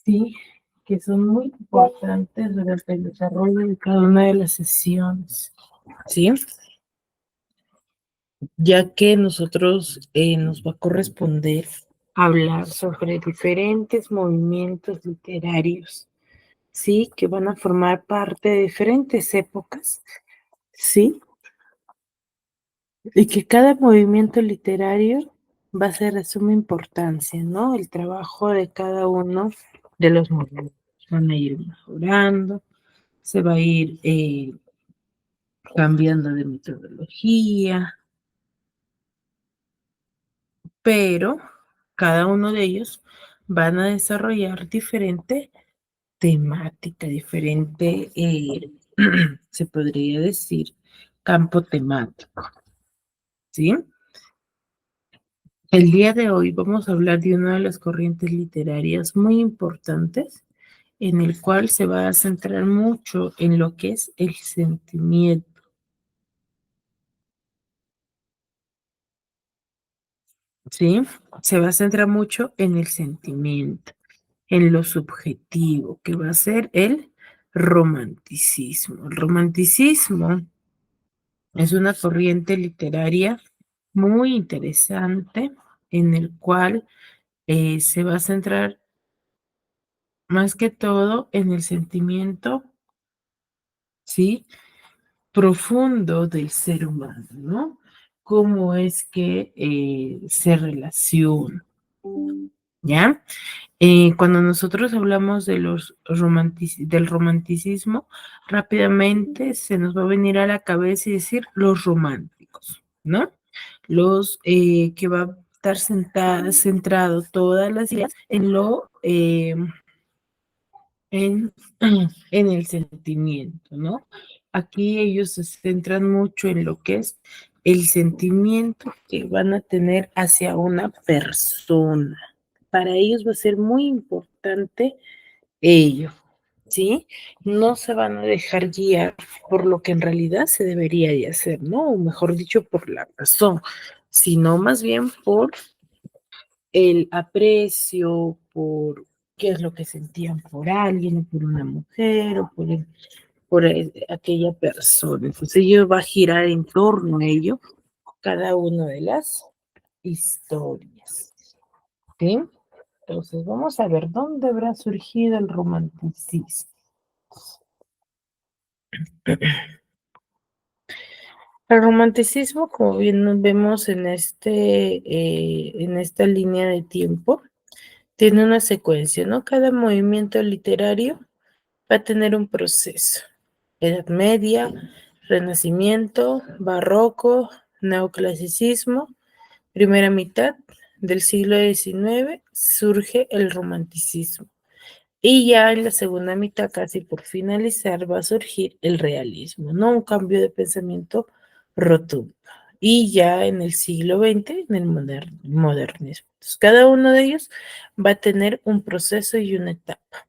sí, que son muy importantes durante el desarrollo de cada una de las sesiones, ¿sí? Ya que nosotros nos va a corresponder hablar sobre diferentes movimientos literarios, ¿sí? Que van a formar parte de diferentes épocas, ¿sí? Y que cada movimiento literario va a ser de suma importancia, ¿no? El trabajo de cada uno de los movimientos. Van a ir mejorando, se va a ir cambiando de metodología, pero cada uno de ellos van a desarrollar diferente temática, diferente, se podría decir, campo temático, ¿sí? El día de hoy vamos a hablar de una de las corrientes literarias muy importantes, en el cual se va a centrar mucho en lo que es el sentimiento, ¿sí? Se va a centrar mucho en el sentimiento, en lo subjetivo, que va a ser el romanticismo. El romanticismo es una corriente literaria muy interesante en el cual se va a centrar más que todo en el sentimiento, ¿sí? Profundo del ser humano, ¿no? Cómo es que se relaciona, ¿ya? Cuando nosotros hablamos de del romanticismo, rápidamente se nos va a venir a la cabeza y decir los románticos, ¿no? Los que va a estar centrado todas las ideas en en, en el sentimiento, ¿no? Aquí ellos se centran mucho en lo que es el sentimiento que van a tener hacia una persona. Para ellos va a ser muy importante ello, ¿sí? No se van a dejar guiar por lo que en realidad se debería de hacer, ¿no? O mejor dicho, por la razón, sino más bien por el aprecio, por qué es lo que sentían por alguien, o por una mujer, o aquella persona. Entonces ello va a girar en torno a ello cada una de las historias, ¿sí? Entonces vamos a ver dónde habrá surgido el romanticismo. El romanticismo, como bien vemos en esta línea de tiempo, tiene una secuencia, ¿no? Cada movimiento literario va a tener un proceso. Edad Media, Renacimiento, Barroco, Neoclasicismo, primera mitad del siglo XIX surge el romanticismo. Y ya en la segunda mitad, casi por finalizar, va a surgir el realismo, ¿no? Un cambio de pensamiento rotundo. Y ya en el siglo XX, en el modernismo. Entonces, cada uno de ellos va a tener un proceso y una etapa,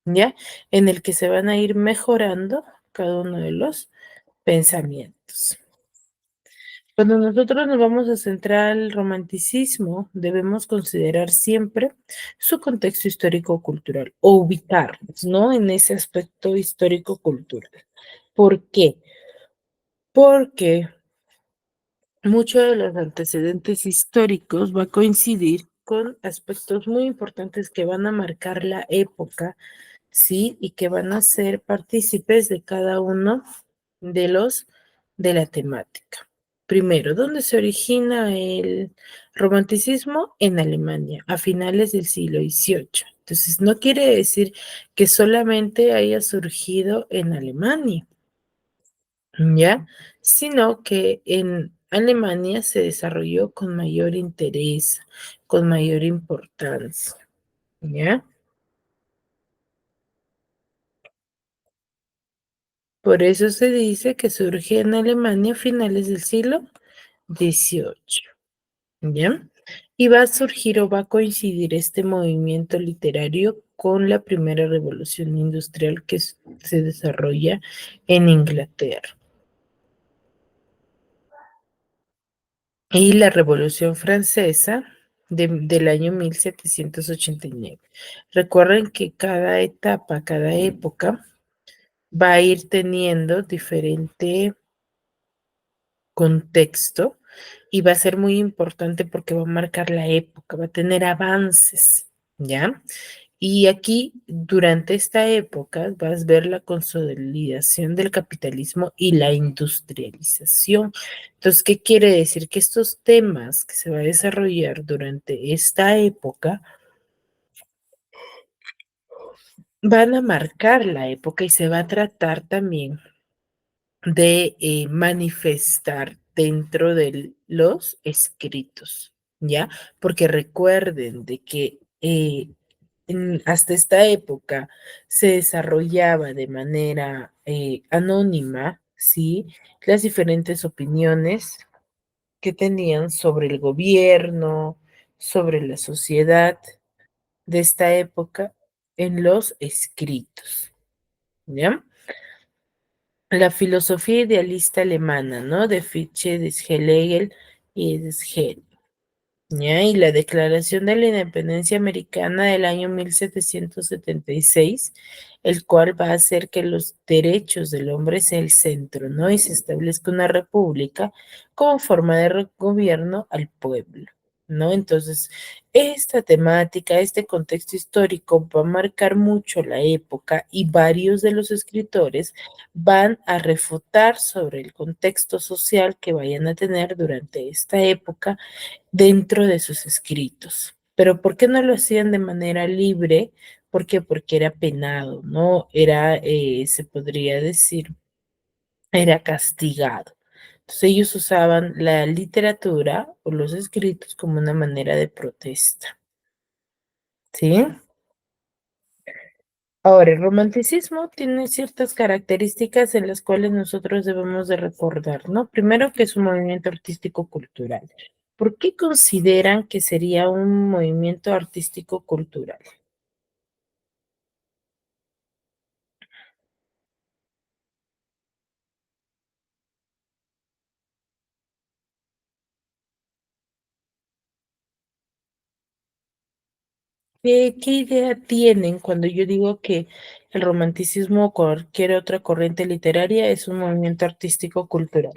¿ya? En el que se van a ir mejorando cada uno de los pensamientos. Cuando nosotros nos vamos a centrar al romanticismo, debemos considerar siempre su contexto histórico-cultural o ubicarnos, ¿no? En ese aspecto histórico-cultural. ¿Por qué? Porque muchos de los antecedentes históricos va a coincidir con aspectos muy importantes que van a marcar la época, ¿sí? Y que van a ser partícipes de cada uno de los de la temática. Primero, ¿dónde se origina el romanticismo? En Alemania, a finales del siglo XVIII. Entonces, no quiere decir que solamente haya surgido en Alemania, ¿ya? Sino que en Alemania se desarrolló con mayor interés, con mayor importancia, ¿ya? Por eso se dice que surge en Alemania a finales del siglo XVIII, ¿ya? Y va a surgir o va a coincidir este movimiento literario con la primera revolución industrial que se desarrolla en Inglaterra. Y la Revolución Francesa, del año 1789. Recuerden que cada etapa, cada época va a ir teniendo diferente contexto y va a ser muy importante porque va a marcar la época, va a tener avances, ¿ya? Y aquí, durante esta época, vas a ver la consolidación del capitalismo y la industrialización. Entonces, ¿qué quiere decir? Que estos temas que se va a desarrollar durante esta época van a marcar la época y se va a tratar también de manifestar dentro de los escritos, ¿ya? Porque recuerden de que hasta esta época se desarrollaba de manera anónima, ¿sí? Las diferentes opiniones que tenían sobre el gobierno, sobre la sociedad de esta época en los escritos, ¿ya? La filosofía idealista alemana, ¿no? De Fichte, de Hegel y de Hegel. ¿Ya? Y la Declaración de la Independencia Americana del año 1776, el cual va a hacer que los derechos del hombre sea el centro, ¿no? Y se establezca una república como forma de gobierno al pueblo, ¿no? Entonces, esta temática, este contexto histórico va a marcar mucho la época y varios de los escritores van a refutar sobre el contexto social que vayan a tener durante esta época dentro de sus escritos. Pero ¿por qué no lo hacían de manera libre? ¿Por qué? Porque era penado, ¿no? Era, se podría decir, era castigado. Entonces ellos usaban la literatura o los escritos como una manera de protesta, ¿sí? Ahora, el romanticismo tiene ciertas características en las cuales nosotros debemos de recordar, ¿no? Primero que es un movimiento artístico cultural. ¿Por qué consideran que sería un movimiento artístico cultural? ¿Qué idea tienen cuando yo digo que el romanticismo o cualquier otra corriente literaria es un movimiento artístico cultural?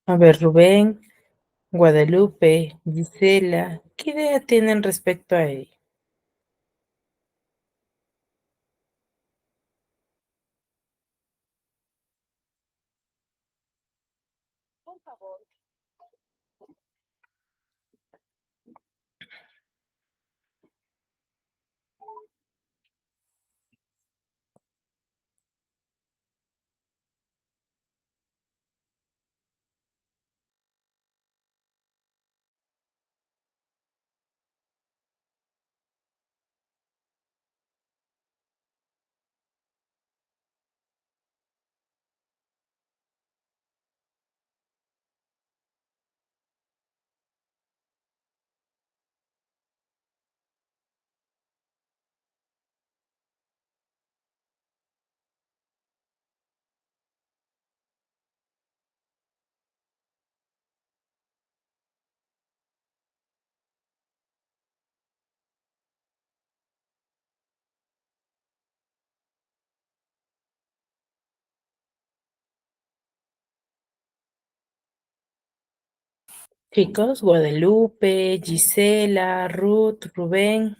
A ver, Rubén, Guadalupe, Gisela, ¿qué idea tienen respecto a ello? Chicos, Guadalupe, Gisela, Ruth, Rubén,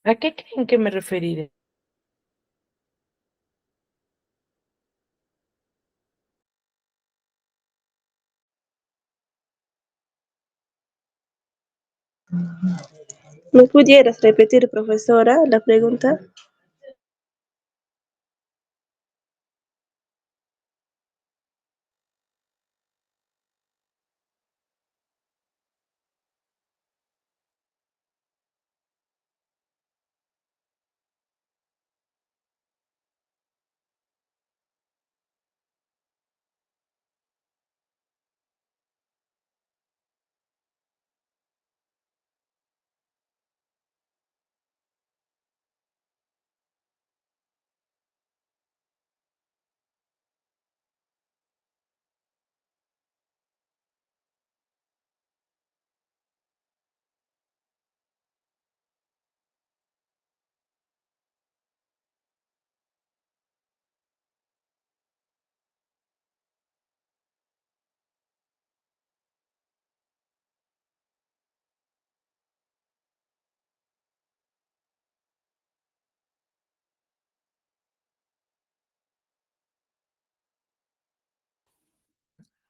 ¿a qué creen que me referiré? ¿Me pudieras repetir, profesora, la pregunta?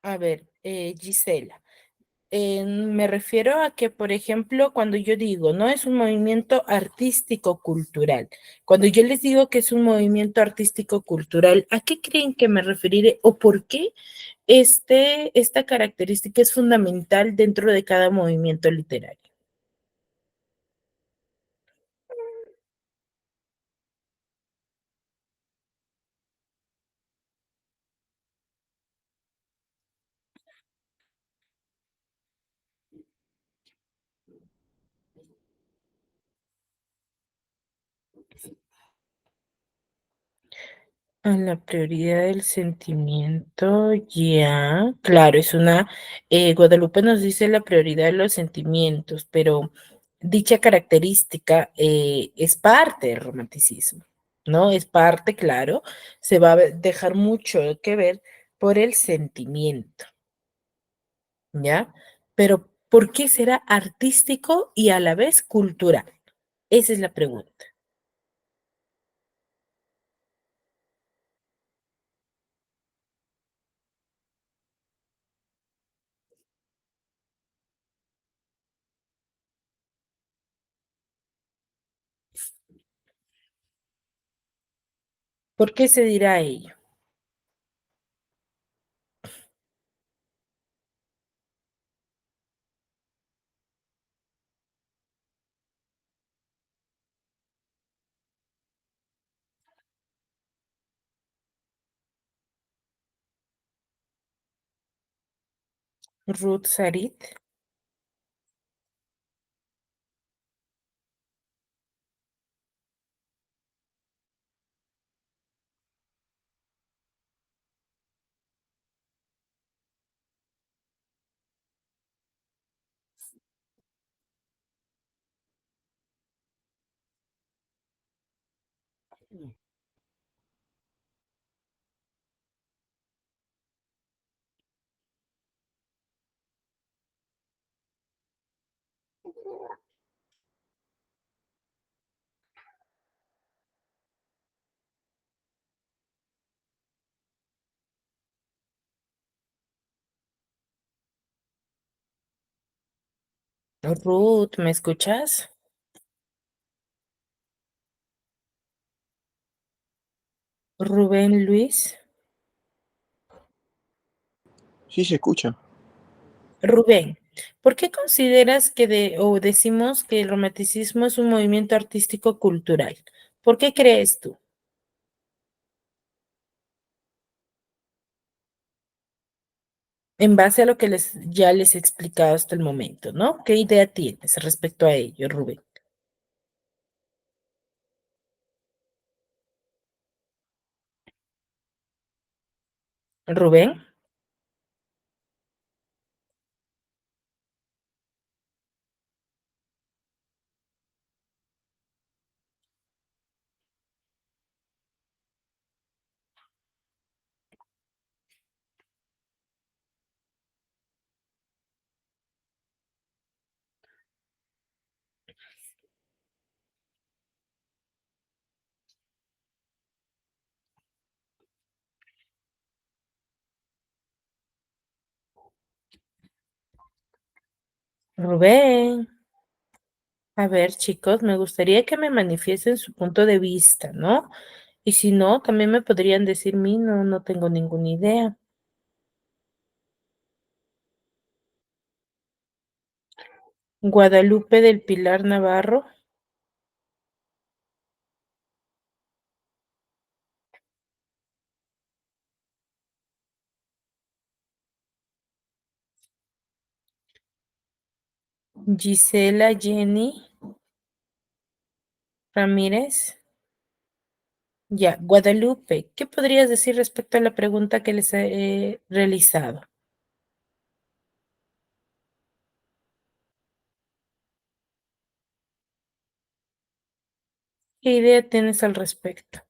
A ver, Gisela. Me refiero a que, por ejemplo, cuando yo digo, no es un movimiento artístico-cultural, cuando yo les digo que es un movimiento artístico-cultural, ¿a qué creen que me referiré o por qué esta característica es fundamental dentro de cada movimiento literario? A la prioridad del sentimiento, ya, claro, Guadalupe nos dice la prioridad de los sentimientos, pero dicha característica es parte del romanticismo, ¿no? Es parte, claro, se va a dejar mucho que ver por el sentimiento, ¿ya? Pero ¿por qué será artístico y a la vez cultural? Esa es la pregunta. ¿Por qué se dirá ello? Ruth Sarit. Ruth, ¿me escuchas? Rubén Luis. Sí, se escucha. Rubén, ¿por qué consideras o decimos que el romanticismo es un movimiento artístico cultural? ¿Por qué crees tú? En base a lo que ya les he explicado hasta el momento, ¿no? ¿Qué idea tienes respecto a ello, Rubén? Rubén, Rubén. A ver, chicos, me gustaría que me manifiesten su punto de vista, ¿no? Y si no, también me podrían decir mí, no, no tengo ninguna idea. Guadalupe del Pilar Navarro, Gisela Jenny Ramírez. Ya, Guadalupe, ¿qué podrías decir respecto a la pregunta que les he realizado? ¿Qué idea tienes al respecto?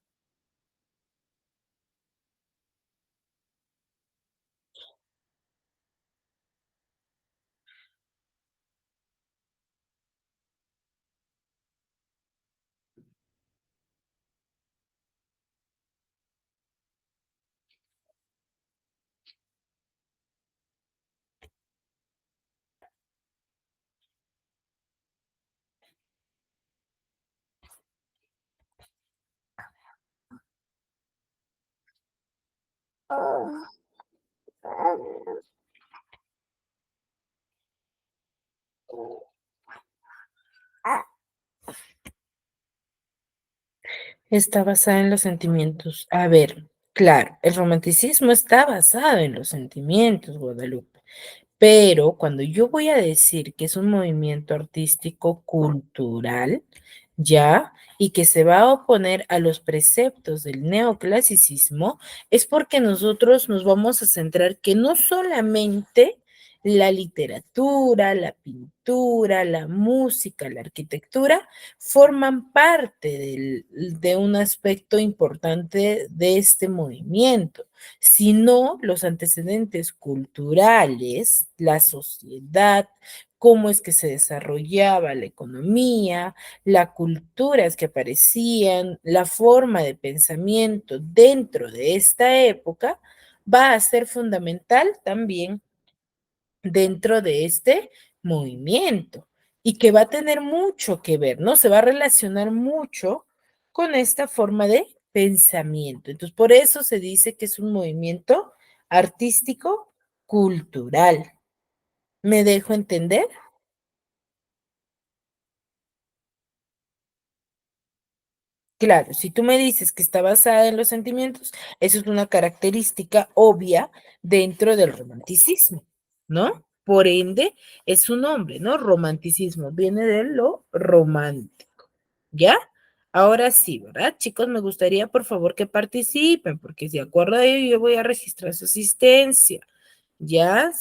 Está basada en los sentimientos. A ver, claro, el romanticismo está basado en los sentimientos, Guadalupe. Pero cuando yo voy a decir que es un movimiento artístico cultural, ya, y que se va a oponer a los preceptos del neoclasicismo, es porque nosotros nos vamos a centrar que no solamente la literatura, la pintura, la música, la arquitectura forman parte de un aspecto importante de este movimiento, sino los antecedentes culturales, la sociedad, cómo es que se desarrollaba la economía, las culturas que aparecían, la forma de pensamiento dentro de esta época, va a ser fundamental también dentro de este movimiento y que va a tener mucho que ver, ¿no? Se va a relacionar mucho con esta forma de pensamiento. Entonces, por eso se dice que es un movimiento artístico cultural. ¿Me dejo entender? Claro, si tú me dices que está basada en los sentimientos, eso es una característica obvia dentro del romanticismo, ¿no? Por ende, es su nombre, ¿no? Romanticismo, viene de lo romántico, ¿ya? Ahora sí, ¿verdad? Chicos, me gustaría por favor que participen, porque de acuerdo a ello yo voy a registrar su asistencia, ¿ya?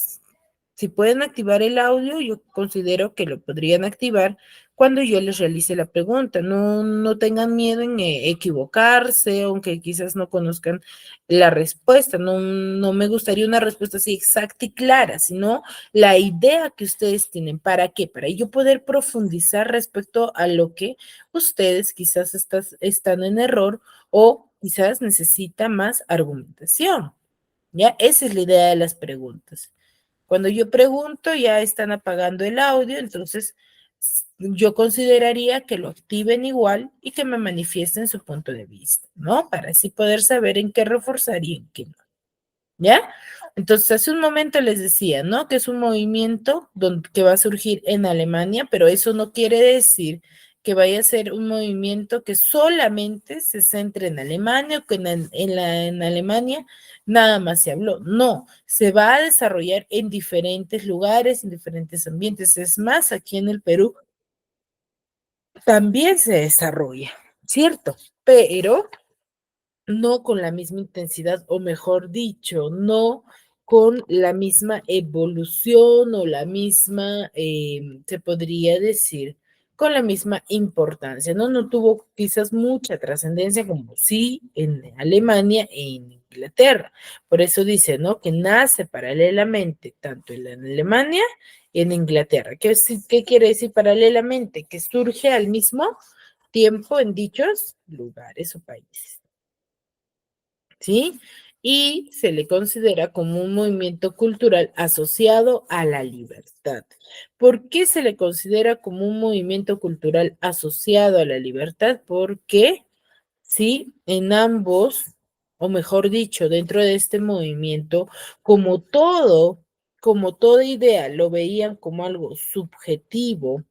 Si pueden activar el audio, yo considero que lo podrían activar cuando yo les realice la pregunta. No, no tengan miedo en equivocarse, aunque quizás no conozcan la respuesta. No, no me gustaría una respuesta así exacta y clara, sino la idea que ustedes tienen. ¿Para qué? Para yo poder profundizar respecto a lo que ustedes quizás están en error o quizás necesitan más argumentación. ¿Ya? Esa es la idea de las preguntas. Cuando yo pregunto, ya están apagando el audio, entonces yo consideraría que lo activen igual y que me manifiesten su punto de vista, ¿no? Para así poder saber en qué reforzar y en qué no. ¿Ya? Entonces, hace un momento les decía, ¿no? Que es un movimiento que va a surgir en Alemania, pero eso no quiere decir que vaya a ser un movimiento que solamente se centre en Alemania o que en Alemania nada más se habló. No, se va a desarrollar en diferentes lugares, en diferentes ambientes. Es más, aquí en el Perú también se desarrolla, ¿cierto? Pero no con la misma intensidad, o mejor dicho, no con la misma evolución o la misma, se podría decir, con la misma importancia, ¿no? No tuvo quizás mucha trascendencia como sí en Alemania e en Inglaterra. Por eso dice, ¿no? Que nace paralelamente tanto en Alemania y en Inglaterra. ¿Qué quiere decir paralelamente? Que surge al mismo tiempo en dichos lugares o países. ¿Sí? Y se le considera como un movimiento cultural asociado a la libertad. ¿Por qué se le considera como un movimiento cultural asociado a la libertad? Porque, sí, en ambos, o mejor dicho, dentro de este movimiento, como todo, como toda idea, lo veían como algo subjetivo,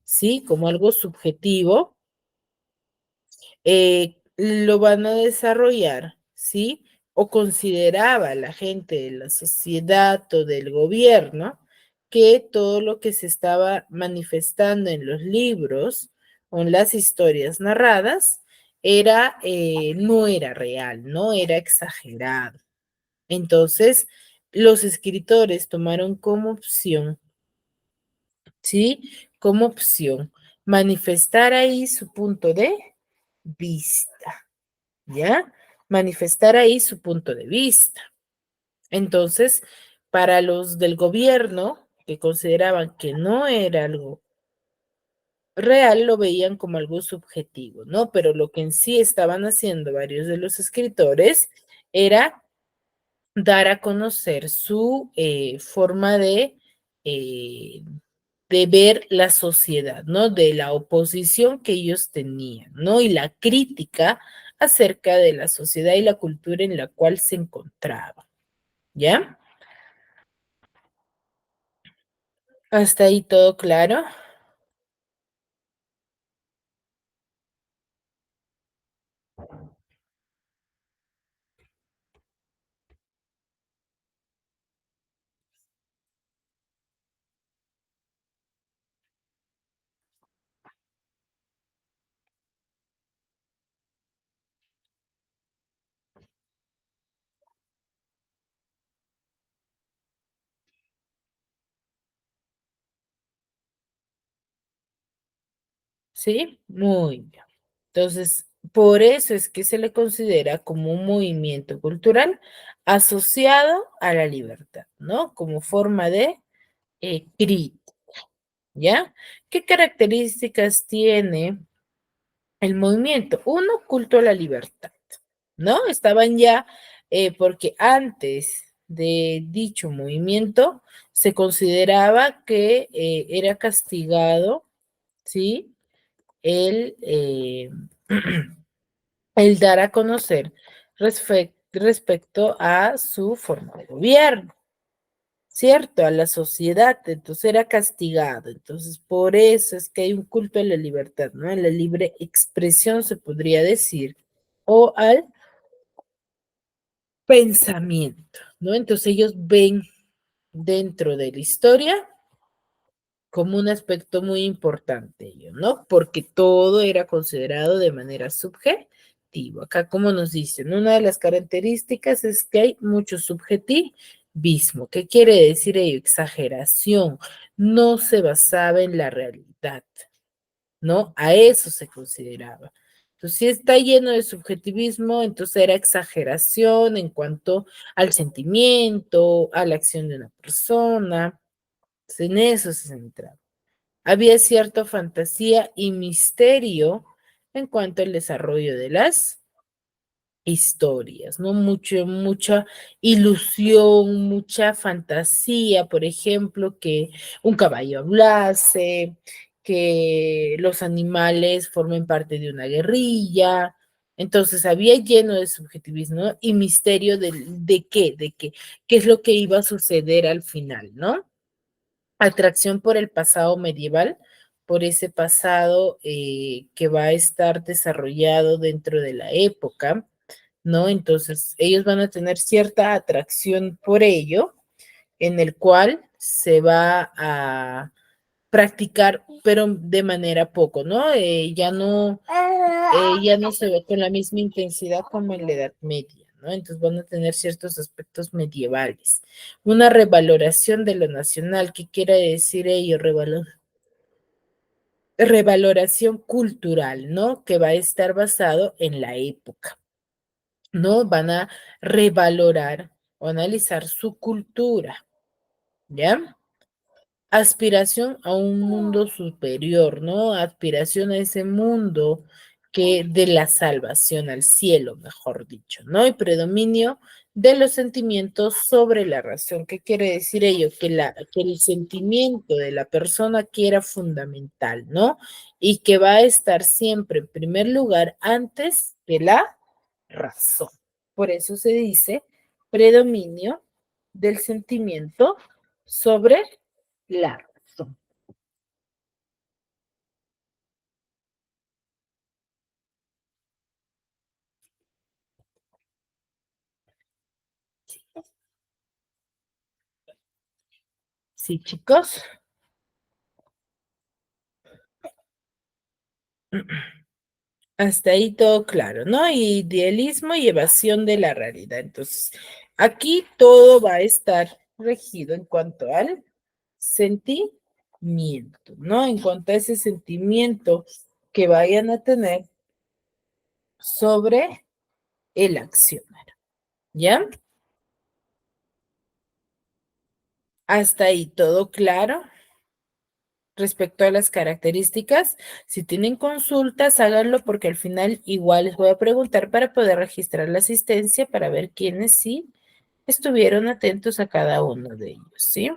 ¿sí? Como algo subjetivo, lo van a desarrollar, ¿sí? O consideraba la gente de la sociedad o del gobierno que todo lo que se estaba manifestando en los libros o en las historias narradas no era real, no era exagerado. Entonces, los escritores tomaron como opción, ¿sí? Como opción manifestar ahí su punto de vista. ¿Ya? Manifestar ahí su punto de vista. Entonces, para los del gobierno, que consideraban que no era algo real, lo veían como algo subjetivo, ¿no? Pero lo que en sí estaban haciendo varios de los escritores era dar a conocer su forma de, eh, de ver la sociedad, ¿no? De la oposición que ellos tenían, ¿no? Y la crítica acerca de la sociedad y la cultura en la cual se encontraba, ¿ya? Hasta ahí todo claro. ¿Sí? Muy bien. Entonces, por eso es que se le considera como un movimiento cultural asociado a la libertad, ¿no? Como forma de crítica, ¿ya? ¿Qué características tiene el movimiento? Uno, culto a la libertad, ¿no? Estaban ya, porque antes de dicho movimiento se consideraba que era castigado, ¿sí? El, el dar a conocer respecto a su forma de gobierno, ¿cierto? A la sociedad, entonces era castigado. Entonces, por eso es que hay un culto a la libertad, ¿no? A la libre expresión, se podría decir, o al pensamiento, ¿no? Entonces ellos ven dentro de la historia como un aspecto muy importante, ¿no? Porque todo era considerado de manera subjetiva. Acá, como nos dicen, una de las características es que hay mucho subjetivismo. ¿Qué quiere decir ello? Exageración. No se basaba en la realidad, ¿no? A eso se consideraba. Entonces, si está lleno de subjetivismo, entonces era exageración en cuanto al sentimiento, a la acción de una persona. Entonces, en eso se centraba. Había cierta fantasía y misterio en cuanto al desarrollo de las historias, ¿no? Mucha ilusión, mucha fantasía, por ejemplo, que un caballo hablase, que los animales formen parte de una guerrilla. Entonces había lleno de subjetivismo y misterio qué es lo que iba a suceder al final, ¿no? Atracción por el pasado medieval, por ese pasado que va a estar desarrollado dentro de la época, ¿no? Entonces, ellos van a tener cierta atracción por ello, en el cual se va a practicar, pero de manera poco, ¿no? Ya no se ve con la misma intensidad como en la Edad Media, ¿no? Entonces van a tener ciertos aspectos medievales. Una revaloración de lo nacional, ¿qué quiere decir ello? Revaloración cultural, ¿no? Que va a estar basado en la época, ¿no? Van a revalorar o analizar su cultura, ¿ya? Aspiración a un mundo superior, ¿no? Aspiración a ese mundo que de la salvación al cielo, mejor dicho, ¿no? Y predominio de los sentimientos sobre la razón. ¿Qué quiere decir ello? Que el sentimiento de la persona que era fundamental, ¿no? Y que va a estar siempre en primer lugar antes de la razón. Por eso se dice predominio del sentimiento sobre la razón. Sí, chicos. Hasta ahí todo claro, ¿no? Idealismo y evasión de la realidad. Entonces, aquí todo va a estar regido en cuanto al sentimiento, ¿no? En cuanto a ese sentimiento que vayan a tener sobre el accionar, ¿ya? Hasta ahí todo claro. Respecto a las características, si tienen consultas, háganlo porque al final igual les voy a preguntar para poder registrar la asistencia para ver quiénes sí estuvieron atentos a cada uno de ellos, ¿sí?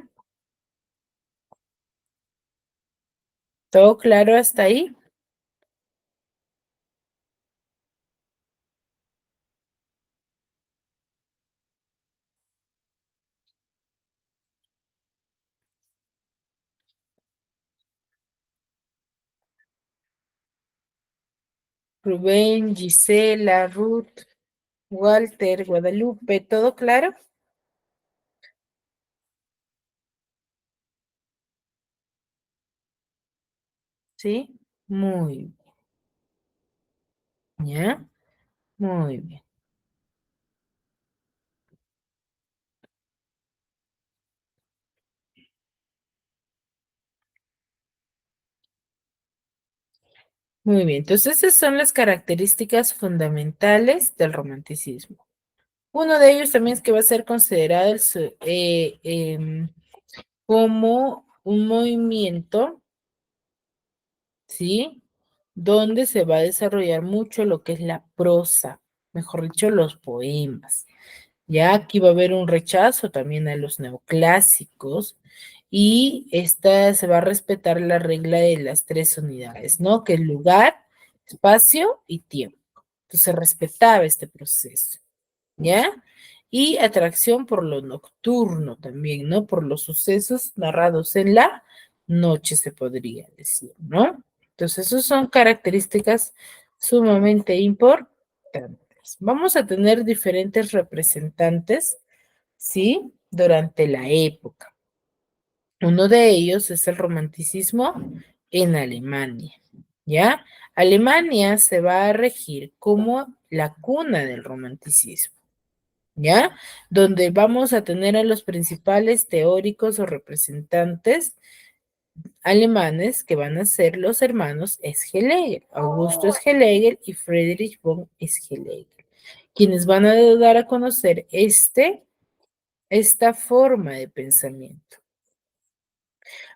¿Todo claro hasta ahí? Rubén, Gisela, Ruth, Walter, Guadalupe, ¿todo claro? Sí, muy bien, ¿ya? Muy bien. Muy bien, entonces esas son las características fundamentales del romanticismo. Uno de ellos también es que va a ser considerado como un movimiento, ¿sí? Donde se va a desarrollar mucho lo que es la prosa, mejor dicho, los poemas. Ya aquí va a haber un rechazo también a los neoclásicos y esta se va a respetar la regla de las tres unidades, ¿no? Que es lugar, espacio y tiempo. Entonces se respetaba este proceso. ¿Ya? Y atracción por lo nocturno también, ¿no? Por los sucesos narrados en la noche, se podría decir, ¿no? Entonces, esas son características sumamente importantes. Vamos a tener diferentes representantes, ¿sí? Durante la época. Uno de ellos es el romanticismo en Alemania, ¿ya? Alemania se va a regir como la cuna del romanticismo. ¿Ya? Donde vamos a tener a los principales teóricos o representantes alemanes que van a ser los hermanos Schlegel, Augusto Schlegel y Friedrich von Schlegel, quienes van a dar a conocer esta forma de pensamiento.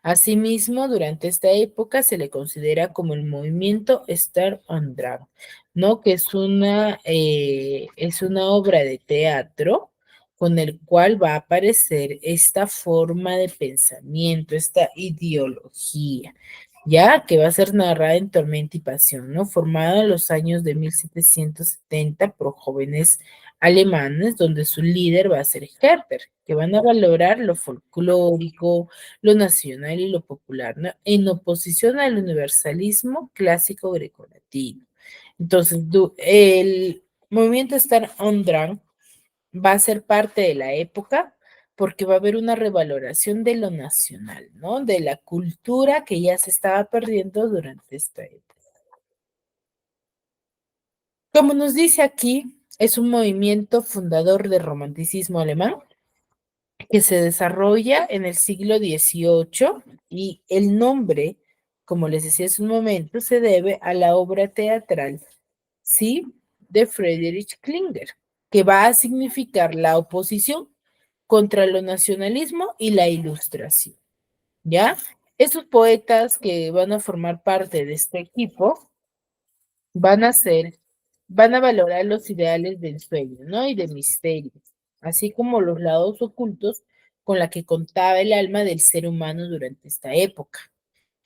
Asimismo, durante esta época se le considera como el movimiento Star on Drag, ¿no? Que es una obra de teatro con el cual va a aparecer esta forma de pensamiento, esta ideología, ya que va a ser narrada en Tormenta y Pasión, ¿no? Formada en los años de 1770 por jóvenes alemanes, donde su líder va a ser Herder, que van a valorar lo folclórico, lo nacional y lo popular, ¿no? En oposición al universalismo clásico grecolatino. Entonces, el movimiento Star on Drang va a ser parte de la época porque va a haber una revaloración de lo nacional, ¿no? De la cultura que ya se estaba perdiendo durante esta época. Como nos dice aquí, es un movimiento fundador del romanticismo alemán que se desarrolla en el siglo XVIII y el nombre, como les decía hace un momento, se debe a la obra teatral, ¿sí? De Friedrich Klinger, que va a significar la oposición contra lo nacionalismo y la ilustración, ¿ya? Estos poetas que van a formar parte de este equipo van a ser, van a valorar los ideales del sueño, ¿no? Y de misterio, así como los lados ocultos con la que contaba el alma del ser humano durante esta época.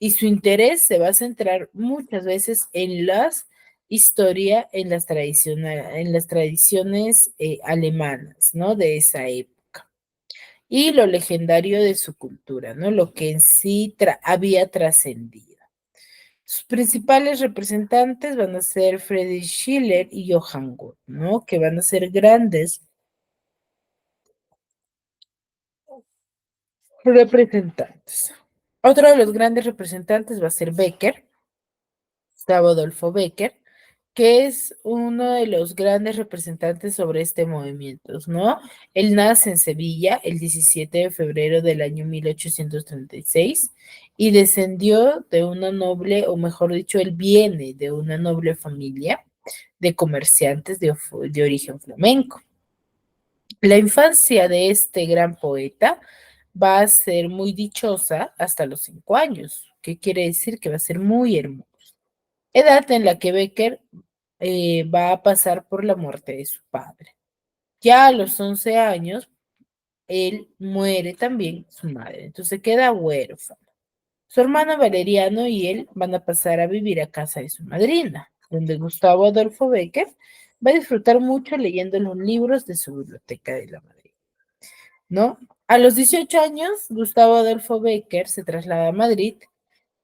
Y su interés se va a centrar muchas veces en las historia, en las tradiciones alemanas, ¿no? De esa época. Y lo legendario de su cultura, ¿no? Lo que en sí había trascendido. Sus principales representantes van a ser Friedrich Schiller y Johann Goethe, ¿no? Que van a ser grandes representantes. Otro de los grandes representantes va a ser Becker, Gustavo Adolfo Becker, que es uno de los grandes representantes sobre este movimiento, ¿no? Él nace en Sevilla el 17 de febrero del año 1836 y descendió de una noble, o mejor dicho, él viene de una noble familia de comerciantes de origen flamenco. La infancia de este gran poeta va a ser muy dichosa hasta los 5 años, que quiere decir que va a ser muy hermosa. Edad en la que Becker va a pasar por la muerte de su padre. Ya a los 11 años, él muere también su madre, entonces queda huérfano. Su hermano Valeriano y él van a pasar a vivir a casa de su madrina, donde Gustavo Adolfo Bécquer va a disfrutar mucho leyendo los libros de su biblioteca de la Madrid, ¿no? A los 18 años, Gustavo Adolfo Bécquer se traslada a Madrid.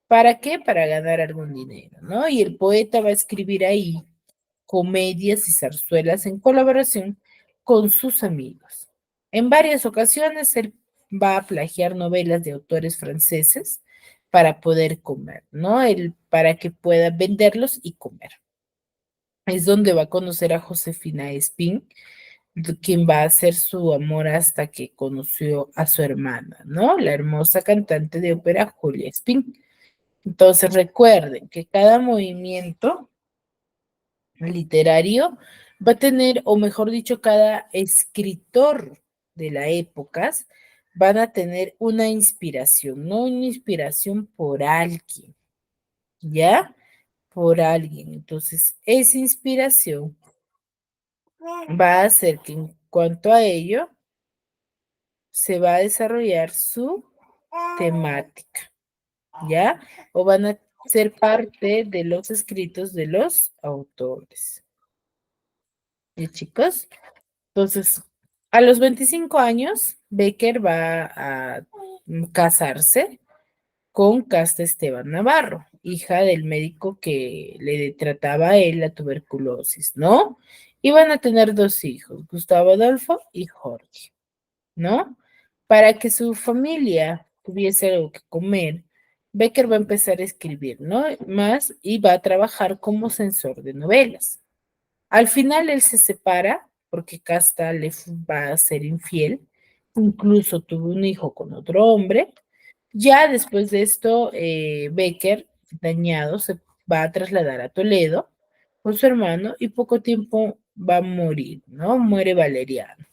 ¿Para qué? Para ganar algún dinero, ¿no? Y el poeta va a escribir ahí comedias y zarzuelas en colaboración con sus amigos. En varias ocasiones él va a plagiar novelas de autores franceses para poder comer, ¿no? Para que pueda venderlos y comer. Es donde va a conocer a Josefina Espín, quien va a ser su amor hasta que conoció a su hermana, ¿no? La hermosa cantante de ópera Julia Espín. Entonces recuerden que cada movimiento literario va a tener, o mejor dicho, cada escritor de la época van a tener una inspiración, no una inspiración por alguien, ¿ya? Por alguien. Entonces, esa inspiración va a hacer que en cuanto a ello, se va a desarrollar su temática, ¿ya? O van a ser parte de los escritos de los autores. ¿Y chicos? Entonces, a los 25 años, Becker va a casarse con Casta Esteban Navarro, hija del médico que le trataba a él la tuberculosis, ¿no? Y van a tener dos hijos, Gustavo Adolfo y Jorge, ¿no? Para que su familia tuviese algo que comer, Becker va a empezar a escribir, ¿no? Más y va a trabajar como censor de novelas. Al final él se separa porque Casta le va a ser infiel, incluso tuvo un hijo con otro hombre. Ya después de esto, Becker, dañado, se va a trasladar a Toledo con su hermano y poco tiempo va a morir, ¿no? Muere Valeriano,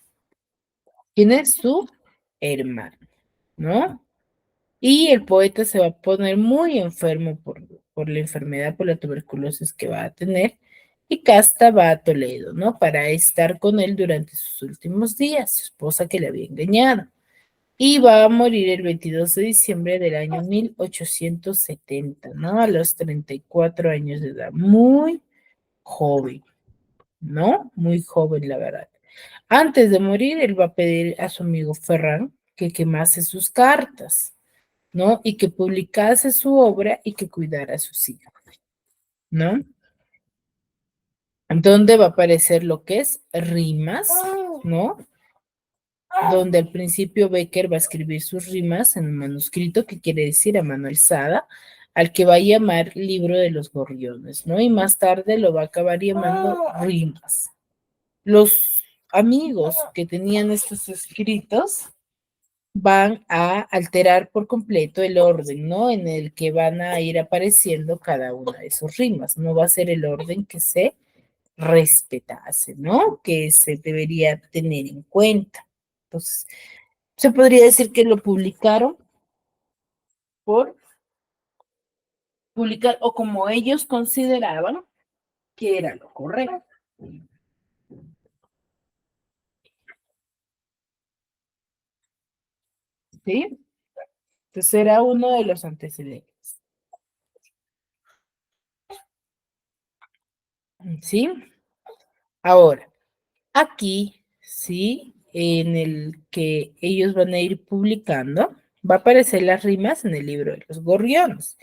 quien es su hermano, ¿no? Y el poeta se va a poner muy enfermo por la enfermedad, por la tuberculosis que va a tener. Y Casta va a Toledo, ¿no? Para estar con él durante sus últimos días, su esposa que le había engañado. Y va a morir el 22 de diciembre del año 1870, ¿no? A los 34 años de edad. Muy joven, ¿no? Muy joven, la verdad. Antes de morir, él va a pedir a su amigo Ferran que quemase sus cartas, ¿no? Y que publicase su obra y que cuidara a sus hijos, ¿no? Donde va a aparecer lo que es rimas, ¿no? Donde al principio Becker va a escribir sus rimas en un manuscrito que quiere decir a mano alzada, al que va a llamar Libro de los Gorriones, ¿no? Y más tarde lo va a acabar llamando rimas. Los amigos que tenían estos escritos van a alterar por completo el orden, ¿no? En el que van a ir apareciendo cada una de sus rimas. No va a ser el orden que se respetase, ¿no? Que se debería tener en cuenta. Entonces, se podría decir que lo publicaron por publicar o como ellos consideraban que era lo correcto. ¿Sí? Entonces era uno de los antecedentes. ¿Sí? Ahora, aquí, ¿sí? En el que ellos van a ir publicando, va a aparecer las rimas en el libro de los gorriones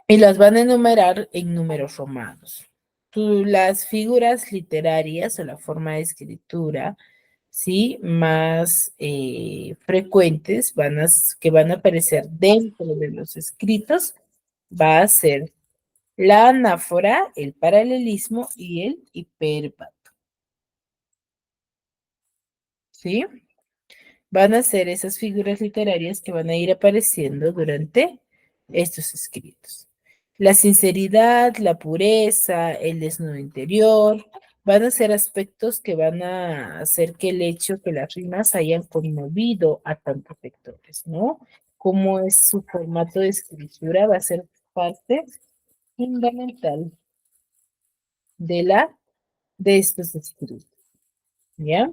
y las van a enumerar en números romanos. Las figuras literarias o la forma de escritura, ¿sí? Más frecuentes que van a aparecer dentro de los escritos va a ser la anáfora, el paralelismo y el hiperbato, ¿sí? Van a ser esas figuras literarias que van a ir apareciendo durante estos escritos. La sinceridad, la pureza, el desnudo interior, van a ser aspectos que van a hacer que el hecho que las rimas hayan conmovido a tantos lectores, ¿no? Como es su formato de escritura, va a ser parte fundamental de de estos escritos, ¿ya?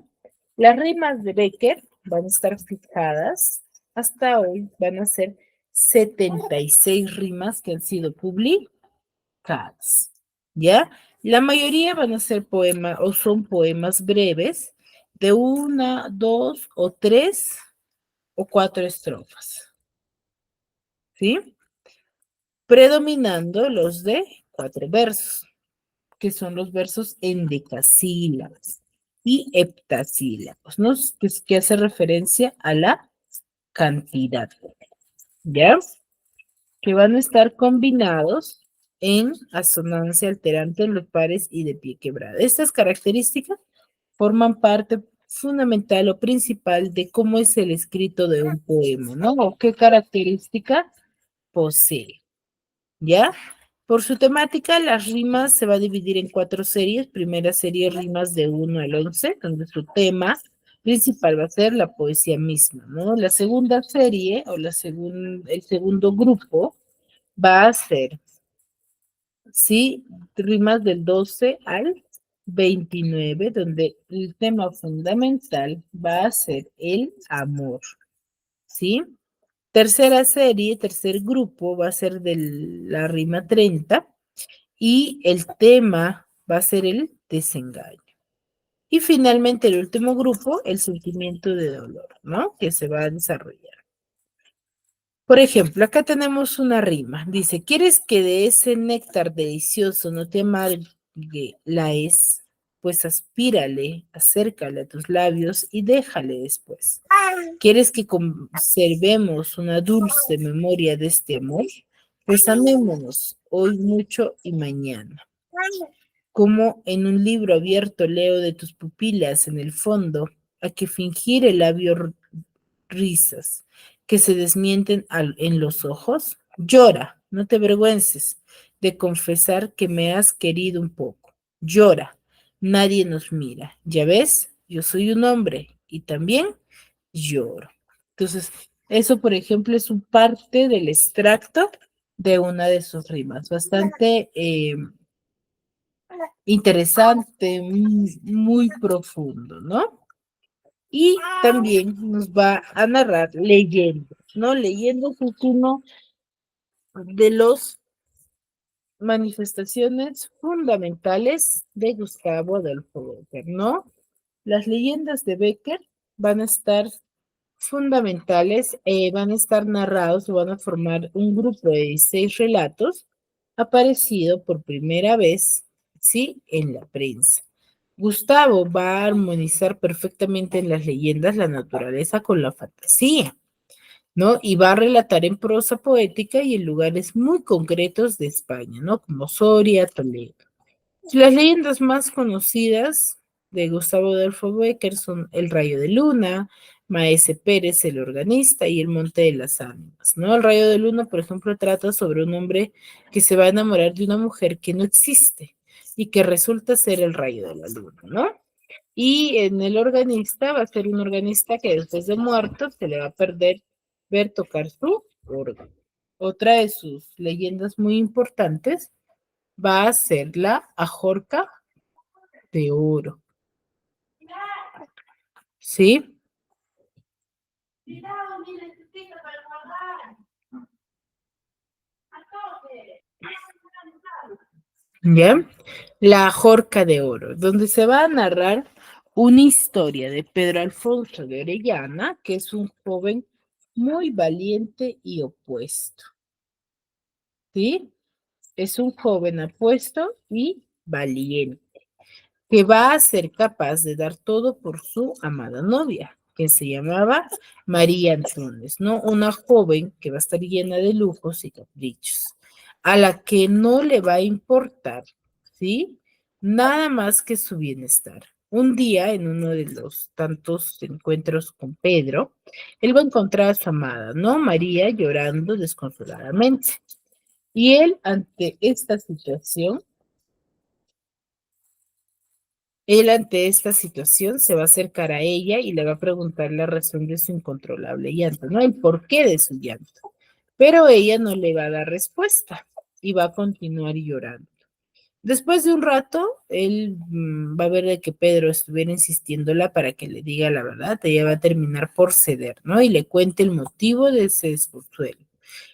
Las rimas de Becker van a estar fijadas hasta hoy, van a ser 76 rimas que han sido publicadas, ¿ya? La mayoría van a ser poemas o son poemas breves de 1, 2 o 3 o 4 estrofas, ¿sí? Predominando los de 4 versos, que son los versos endecasílabos y heptasílabos, ¿no? Que hace referencia a la cantidad, ¿ya? Que van a estar combinados en asonancia alterante en los pares y de pie quebrado. Estas características forman parte fundamental o principal de cómo es el escrito de un poema, ¿no? O qué característica posee, ¿ya? Por su temática, las rimas se va a dividir en 4 series. Primera serie, rimas de 1 al 11, donde su tema principal va a ser la poesía misma, ¿no? La segunda serie, o el segundo grupo, va a ser, ¿sí? Rimas del 12 al 29, donde el tema fundamental va a ser el amor, ¿sí? Tercera serie, tercer grupo, va a ser de la rima 30 y el tema va a ser el desengaño. Y finalmente el último grupo, el sentimiento de dolor, ¿no? Que se va a desarrollar. Por ejemplo, acá tenemos una rima. Dice, ¿quieres que de ese néctar delicioso no te amargue la es? Pues aspírale, acércale a tus labios y déjale después. ¿Quieres que conservemos una dulce memoria de este amor? Pues amémonos hoy mucho y mañana. Como en un libro abierto leo de tus pupilas en el fondo, a que fingir el labio risas que se desmienten en los ojos. Llora, no te avergüences de confesar que me has querido un poco. Llora, nadie nos mira. Ya ves, yo soy un hombre y también lloro. Entonces, eso, por ejemplo, es un parte del extracto de una de sus rimas. Bastante interesante, muy profundo, ¿no? Y también nos va a narrar leyendas, ¿no? Leyendas es uno de los manifestaciones fundamentales de Gustavo Adolfo Bécquer, ¿no? Las leyendas de Bécquer van a estar fundamentales, van a estar narrados o van a formar un grupo de 16 relatos aparecido por primera vez, ¿sí? En la prensa. Gustavo va a armonizar perfectamente en las leyendas la naturaleza con la fantasía, ¿no? Y va a relatar en prosa poética y en lugares muy concretos de España, ¿no? Como Soria, Toledo. Las leyendas más conocidas de Gustavo Adolfo Bécquer son El Rayo de Luna, Maese Pérez, el organista, y El Monte de las Ánimas, ¿no? El Rayo de Luna, por ejemplo, trata sobre un hombre que se va a enamorar de una mujer que no existe y que resulta ser el rayo de la luna, ¿no? Y en el organista va a ser un organista que después de muerto se le va a perder ver tocar su órgano. Otra de sus leyendas muy importantes va a ser la Ajorca de Oro. ¿Sí? ¿Ya? La Ajorca de Oro, donde se va a narrar una historia de Pedro Alfonso de Orellana, que es un joven muy valiente y opuesto. ¿Sí? Es un joven apuesto y valiente, que va a ser capaz de dar todo por su amada novia, que se llamaba María Antunes, ¿no? Una joven que va a estar llena de lujos y caprichos, a la que no le va a importar, ¿sí? Nada más que su bienestar. Un día, en uno de los tantos encuentros con Pedro, él va a encontrar a su amada, ¿no? María llorando desconsoladamente. Y él, ante esta situación, se va a acercar a ella y le va a preguntar la razón de su incontrolable llanto, ¿no? El porqué de su llanto. Pero ella no le va a dar respuesta y va a continuar llorando. Después de un rato, él va a ver de que Pedro estuviera insistiéndola para que le diga la verdad. Ella va a terminar por ceder, ¿no? Y le cuente el motivo de ese desconsuelo.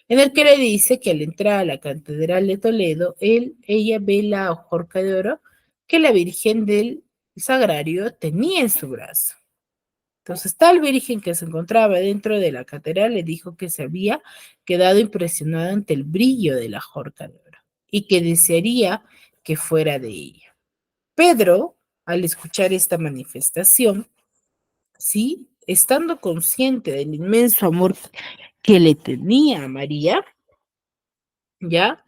en el que le dice que al entrar a la Catedral de Toledo, ella ve la horca de oro que la Virgen del Sagrario tenía en su brazo. Entonces, tal virgen que se encontraba dentro de la catedral le dijo que se había quedado impresionada ante el brillo de la horca de oro y que desearía que fuera de ella. Pedro, al escuchar esta manifestación, sí, estando consciente del inmenso amor que le tenía a María, ya,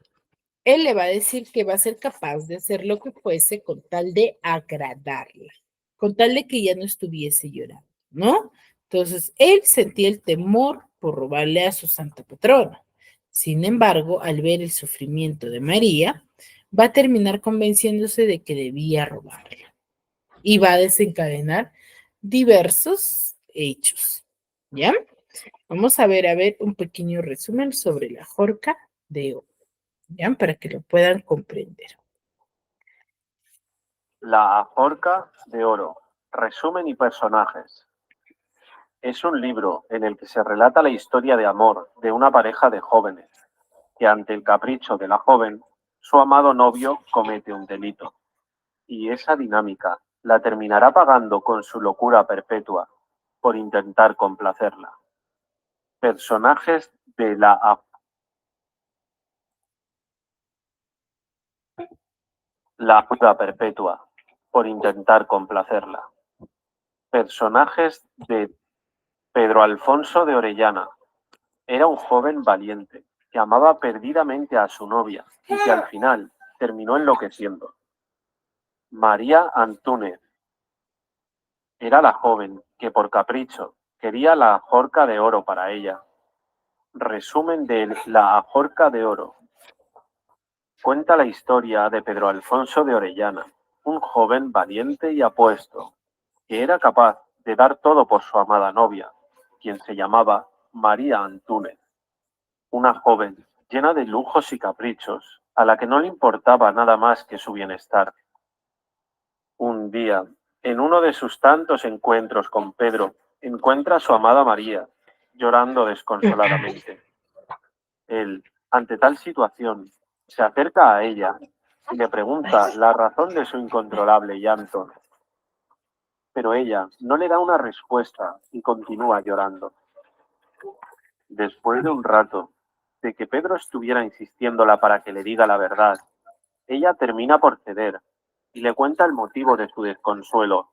él le va a decir que va a ser capaz de hacer lo que fuese con tal de agradarla, con tal de que ella no estuviese llorando, ¿no? Entonces, él sentía el temor por robarle a su santa patrona. Sin embargo, al ver el sufrimiento de María, va a terminar convenciéndose de que debía robarla y va a desencadenar diversos hechos, ¿ya? Vamos a ver un pequeño resumen sobre la horca de oro, ¿ya? Para que lo puedan comprender. La horca de oro. Resumen y personajes. Es un libro en el que se relata la historia de amor de una pareja de jóvenes, que ante el capricho de la joven, su amado novio comete un delito. Y esa dinámica la terminará pagando con su locura perpetua por intentar complacerla. Personajes de la locura perpetua por intentar complacerla. Personajes de Pedro Alfonso de Orellana. Era un joven valiente que amaba perdidamente a su novia y que al final terminó enloqueciendo. María Antúnez era la joven que por capricho quería la horca de oro para ella. Resumen de la horca de oro. Cuenta la historia de Pedro Alfonso de Orellana, un joven valiente y apuesto, que era capaz de dar todo por su amada novia, quien se llamaba María Antúnez, una joven llena de lujos y caprichos, a la que no le importaba nada más que su bienestar. Un día, en uno de sus tantos encuentros con Pedro, encuentra a su amada María, llorando desconsoladamente. Él, ante tal situación, se acerca a ella y le pregunta la razón de su incontrolable llanto. Pero ella no le da una respuesta y continúa llorando. Después de un rato, de que Pedro estuviera insistiéndola para que le diga la verdad, ella termina por ceder y le cuenta el motivo de su desconsuelo.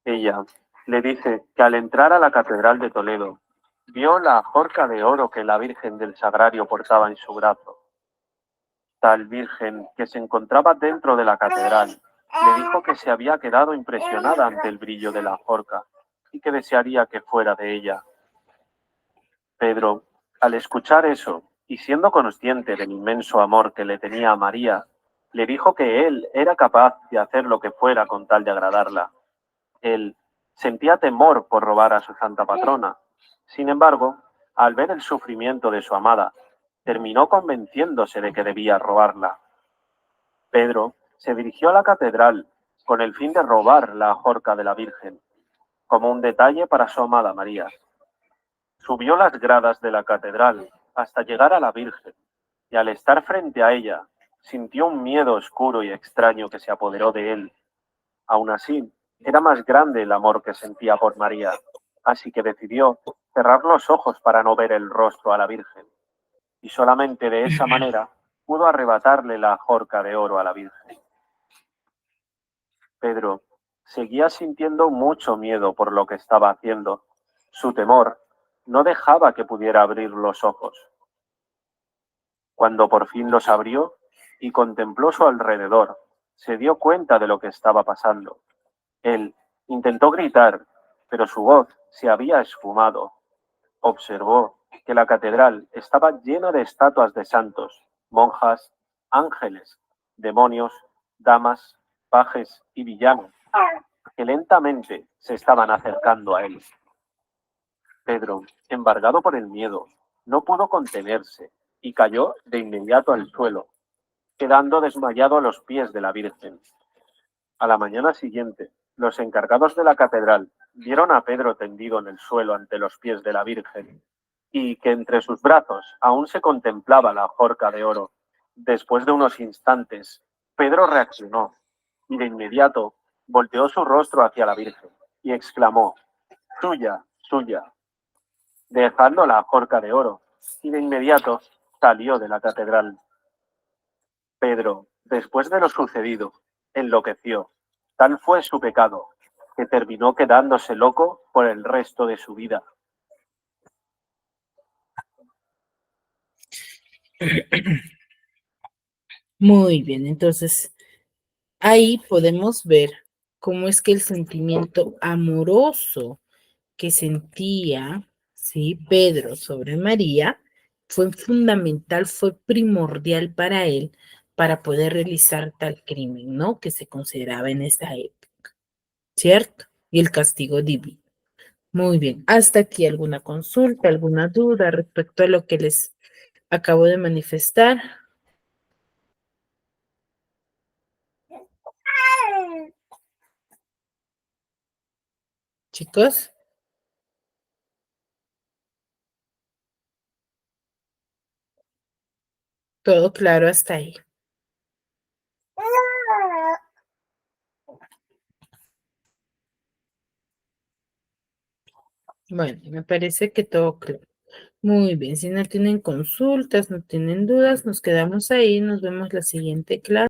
Ella le dice que al entrar a la Catedral de Toledo, vio la horca de oro que la Virgen del Sagrario portaba en su brazo. Tal Virgen, que se encontraba dentro de la catedral, le dijo que se había quedado impresionada ante el brillo de la horca y que desearía que fuera de ella. Pedro, al escuchar eso y siendo consciente del inmenso amor que le tenía a María, le dijo que él era capaz de hacer lo que fuera con tal de agradarla. Él sentía temor por robar a su santa patrona. Sin embargo, al ver el sufrimiento de su amada, terminó convenciéndose de que debía robarla. Pedro se dirigió a la catedral con el fin de robar la horca de la Virgen, como un detalle para su amada María. Subió las gradas de la catedral hasta llegar a la Virgen, y al estar frente a ella, sintió un miedo oscuro y extraño que se apoderó de él. Aún así, era más grande el amor que sentía por María, así que decidió cerrar los ojos para no ver el rostro a la Virgen. Y solamente de esa manera pudo arrebatarle la horca de oro a la Virgen. Pedro seguía sintiendo mucho miedo por lo que estaba haciendo. Su temor no dejaba que pudiera abrir los ojos. Cuando por fin los abrió y contempló su alrededor, se dio cuenta de lo que estaba pasando. Él intentó gritar, pero su voz se había esfumado. Observó que la catedral estaba llena de estatuas de santos, monjas, ángeles, demonios, damas, pajes y villanos, que lentamente se estaban acercando a él. Pedro, embargado por el miedo, no pudo contenerse y cayó de inmediato al suelo, quedando desmayado a los pies de la Virgen. A la mañana siguiente, los encargados de la catedral vieron a Pedro tendido en el suelo ante los pies de la Virgen. y que entre sus brazos aún se contemplaba la horca de oro. Después de unos instantes, Pedro reaccionó y de inmediato volteó su rostro hacia la Virgen y exclamó: «Suya, suya», dejando la horca de oro, y de inmediato salió de la catedral. Pedro, después de lo sucedido, enloqueció. Tal fue su pecado, que terminó quedándose loco por el resto de su vida. Muy bien, entonces ahí podemos ver cómo es que el sentimiento amoroso que sentía, ¿sí?, Pedro sobre María fue fundamental, fue primordial para él para poder realizar tal crimen, ¿no?, que se consideraba en esa época, ¿cierto? Y el castigo divino. Muy bien, hasta aquí alguna consulta, alguna duda respecto a lo que les acabo de manifestar. Chicos, todo claro hasta ahí. Bueno, me parece que todo claro. Muy bien, si no tienen consultas, no tienen dudas, nos quedamos ahí, nos vemos la siguiente clase.